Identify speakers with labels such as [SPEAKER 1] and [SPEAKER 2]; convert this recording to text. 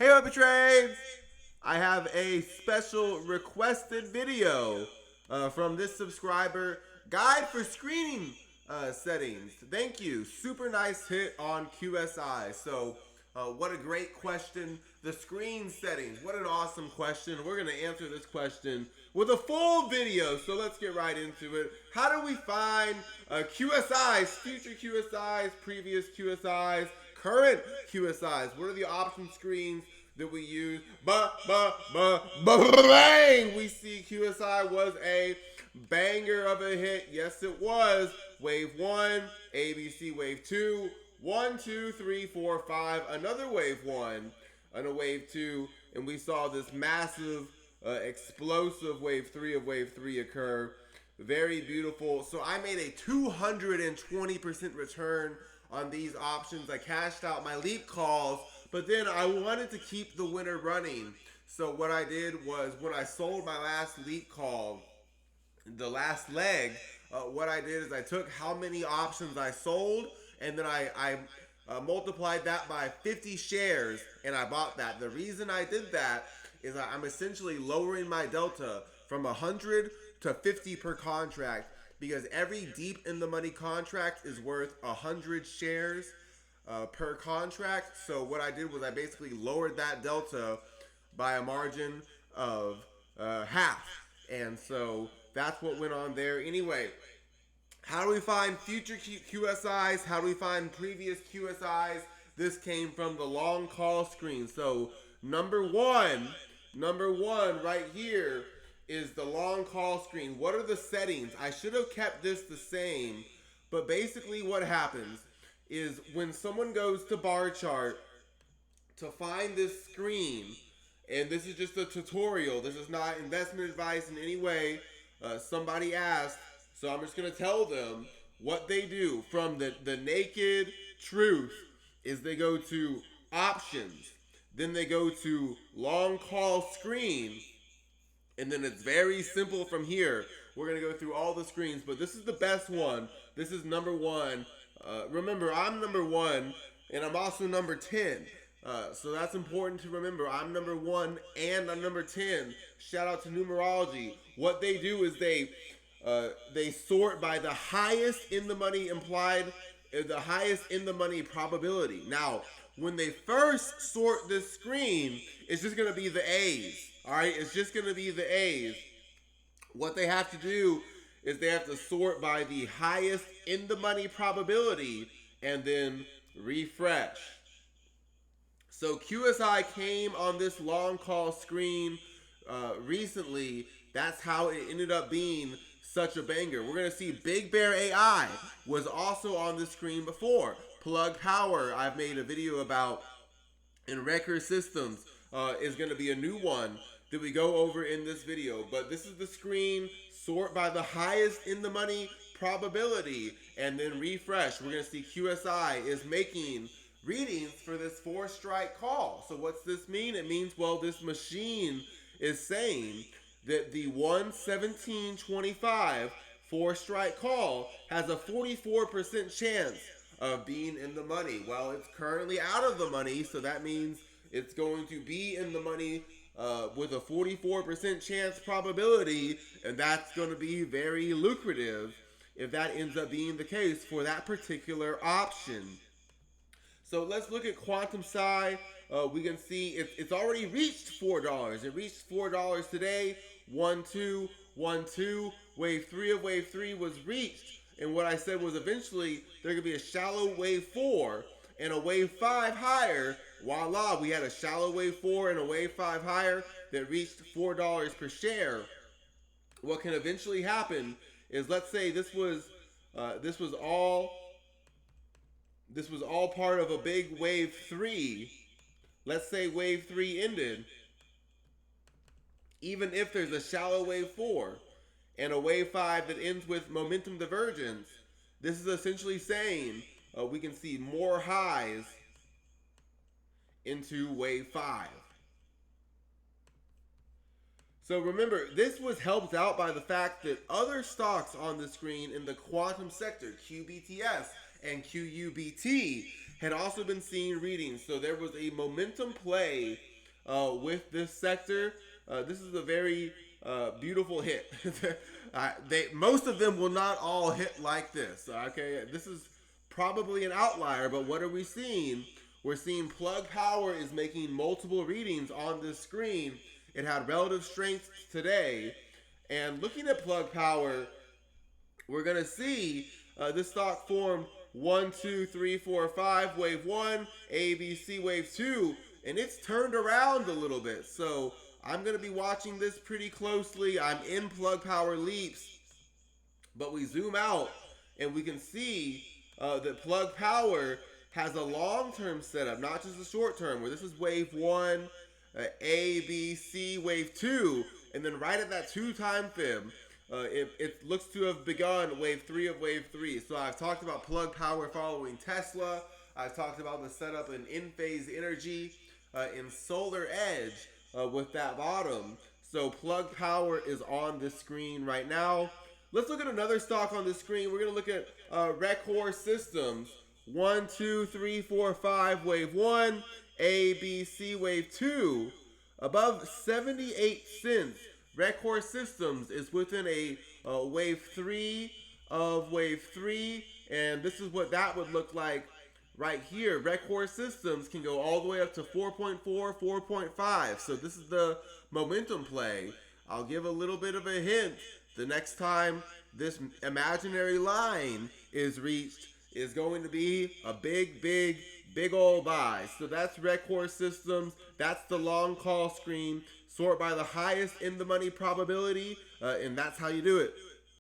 [SPEAKER 1] Hey, Open Trades! I have a special requested video from this subscriber, guide for screening settings. Thank you. Super nice hit on QSI. So, what a great question. The screen settings. What an awesome question. We're going to answer this question with a full video. So let's get right into it. How do we find QSIs, future QSIs, previous QSIs, current QSIs? What are the option screens that we use? Bang! We see QSI was a banger of a hit. Yes, it was. Wave 1, ABC wave 2, 1, 2, 3, 4, 5, another wave 1, and a wave 2, and we saw this massive, explosive wave 3 of wave 3 occur. Very beautiful. So I made a 220% return on these options. I cashed out my leap calls, but then I wanted to keep the winner running. So what I did was when I sold my last leap call, the last leg, what I did is I took how many options I sold, and then I multiplied that by 50 shares, and I bought that. The reason I did that is I'm essentially lowering my delta from 100 to 50 per contract, because every deep in the money contract is worth 100 shares per contract. So what I did was I basically lowered that delta by a margin of half. And so that's what went on there. Anyway, how do we find future QSIs? How do we find previous QSIs? This came from the long call screen. So number one right here is the long call screen. What are the settings? I should have kept this the same, but basically what happens is when someone goes to bar chart to find this screen, and this is just a tutorial, this is not investment advice in any way. Somebody asked, so I'm just going to tell them what they do. From the naked truth is they go to options, then they go to long call screen, and then it's very simple from here. We're going to go through all the screens, but this is the best one. This is number one. Remember, I'm number one, and I'm also number 10. So that's important to remember. I'm number 1 and I'm number 10. Shout out to numerology. What they do is they sort by the highest in the money implied, the highest in the money probability. Now, when they first sort this screen, it's just going to be the A's. All right, it's just going to be the A's. What they have to do is they have to sort by the highest in the money probability and then refresh. So QSI came on this long call screen recently. That's how it ended up being such a banger. We're going to see Big Bear AI was also on the screen before. Plug Power, I've made a video about. And Record Systems is going to be a new one that we go over in this video. But this is the screen, sort by the highest in the money probability, and then refresh. We're going to see QSI is making readings for this 4-strike call. So what's this mean? It means, well, this machine is saying that the 117.25 4-strike call has a 44% chance of being in the money. Well, it's currently out of the money, so that means it's going to be in the money with a 44% chance probability, and that's going to be very lucrative if that ends up being the case for that particular option. So let's look at Quantum Psi. We can see it's already reached $4. It reached $4 today. 1, 2, 1, 2. Wave 3 of wave 3 was reached. And what I said was eventually there could be a shallow wave 4 and a wave 5 higher. Voila, we had a shallow wave 4 and a wave 5 higher that reached $4 per share. What can eventually happen is, let's say this was all part of a big wave 3. Let's say wave 3 ended. Even if there's a shallow wave 4 and a wave 5 that ends with momentum divergence, this is essentially saying we can see more highs into wave 5. So remember, this was helped out by the fact that other stocks on the screen in the quantum sector, QBTS and QUBT, had also been seeing readings. So there was a momentum play with this sector. This is a very beautiful hit. Most of them will not all hit like this. Okay, this is probably an outlier, but what are we seeing? We're seeing Plug Power is making multiple readings on this screen. It had relative strength today, and looking at Plug Power, we're gonna see this stock formed 1, 2, 3, 4, 5, wave 1, ABC wave 2, and it's turned around a little bit. So I'm gonna be watching this pretty closely. I'm in Plug Power Leaps, but we zoom out and we can see that Plug Power has a long-term setup, not just a short-term, where this is wave 1, A, B, C, wave 2, and then right at that 2 time fib, it looks to have begun wave 3 of wave 3. So I've talked about Plug Power following Tesla. I've talked about the setup in In-Phase Energy, in Solar Edge with that bottom. So Plug Power is on this screen right now. Let's look at another stock on the screen. We're going to look at Rekor Systems. 1, 2, 3, 4, 5, wave 1, A, B, C, wave 2. Above 78 cents. Rekor Systems is within a wave 3 of wave 3. And this is what that would look like right here. Rekor Systems can go all the way up to 4.4, 4.5. So this is the momentum play. I'll give a little bit of a hint. The next time this imaginary line is reached is going to be a big old buy. So that's Rekor Systems. That's the long call screen. Sort by the highest in the money probability, and that's how you do it.